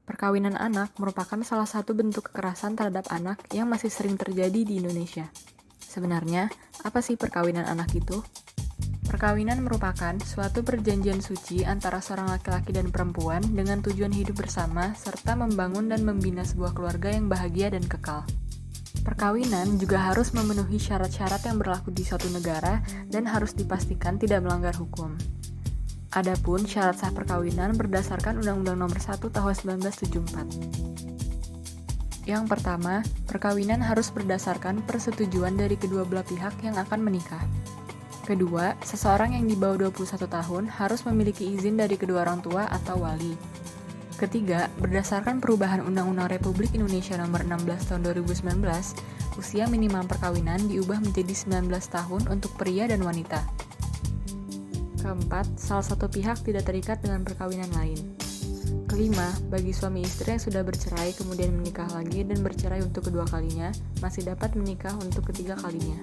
Perkawinan anak merupakan salah satu bentuk kekerasan terhadap anak yang masih sering terjadi di Indonesia. Sebenarnya, apa sih perkawinan anak itu? Perkawinan merupakan suatu perjanjian suci antara seorang laki-laki dan perempuan dengan tujuan hidup bersama serta membangun dan membina sebuah keluarga yang bahagia dan kekal. Perkawinan juga harus memenuhi syarat-syarat yang berlaku di suatu negara dan harus dipastikan tidak melanggar hukum. Adapun syarat sah perkawinan berdasarkan Undang-Undang Nomor 1 Tahun 1974. Yang pertama, perkawinan harus berdasarkan persetujuan dari kedua belah pihak yang akan menikah. Kedua, seseorang yang di bawah 21 tahun harus memiliki izin dari kedua orang tua atau wali. Ketiga, berdasarkan perubahan Undang-Undang Republik Indonesia Nomor 16 Tahun 2019, usia minimal perkawinan diubah menjadi 19 tahun untuk pria dan wanita. Keempat, salah satu pihak tidak terikat dengan perkawinan lain. Kelima, bagi suami istri yang sudah bercerai kemudian menikah lagi dan bercerai untuk kedua kalinya, masih dapat menikah untuk ketiga kalinya.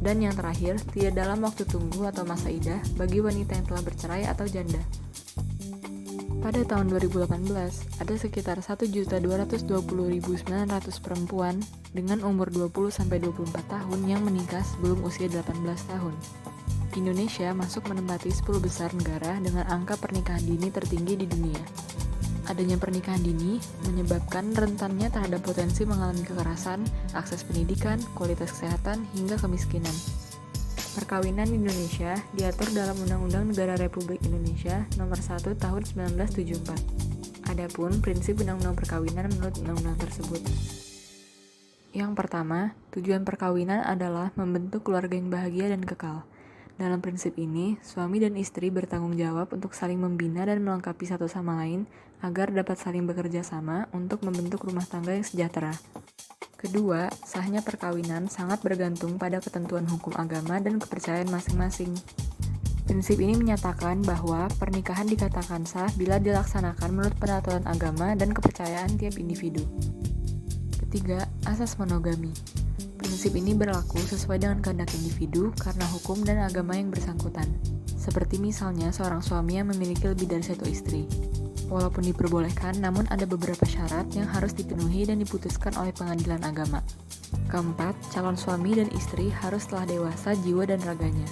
Dan yang terakhir, tidak dalam waktu tunggu atau masa idah bagi wanita yang telah bercerai atau janda. Pada tahun 2018, ada sekitar 1.220.900 perempuan dengan umur 20-24 tahun yang menikah sebelum usia 18 tahun. Indonesia masuk menempati 10 besar negara dengan angka pernikahan dini tertinggi di dunia. Adanya pernikahan dini menyebabkan rentannya terhadap potensi mengalami kekerasan, akses pendidikan, kualitas kesehatan, hingga kemiskinan. Perkawinan di Indonesia diatur dalam Undang-Undang Negara Republik Indonesia Nomor 1 Tahun 1974. Adapun prinsip undang-undang perkawinan menurut undang-undang tersebut. Yang pertama, tujuan perkawinan adalah membentuk keluarga yang bahagia dan kekal. Dalam prinsip ini, suami dan istri bertanggung jawab untuk saling membina dan melengkapi satu sama lain agar dapat saling bekerja sama untuk membentuk rumah tangga yang sejahtera. Kedua, sahnya perkawinan sangat bergantung pada ketentuan hukum agama dan kepercayaan masing-masing. Prinsip ini menyatakan bahwa pernikahan dikatakan sah bila dilaksanakan menurut peraturan agama dan kepercayaan tiap individu. Ketiga, asas monogami. Prinsip ini berlaku sesuai dengan kehendak individu karena hukum dan agama yang bersangkutan. Seperti misalnya seorang suami yang memiliki lebih dari satu istri. Walaupun diperbolehkan, namun ada beberapa syarat yang harus dipenuhi dan diputuskan oleh pengadilan agama. Keempat, calon suami dan istri harus telah dewasa jiwa dan raganya.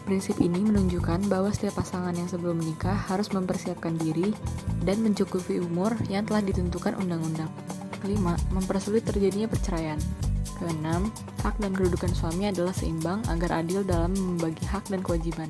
Prinsip ini menunjukkan bahwa setiap pasangan yang sebelum menikah harus mempersiapkan diri dan mencukupi umur yang telah ditentukan undang-undang. Kelima, mempersulit terjadinya perceraian. Keenam, hak dan kedudukan suami adalah seimbang agar adil dalam membagi hak dan kewajiban.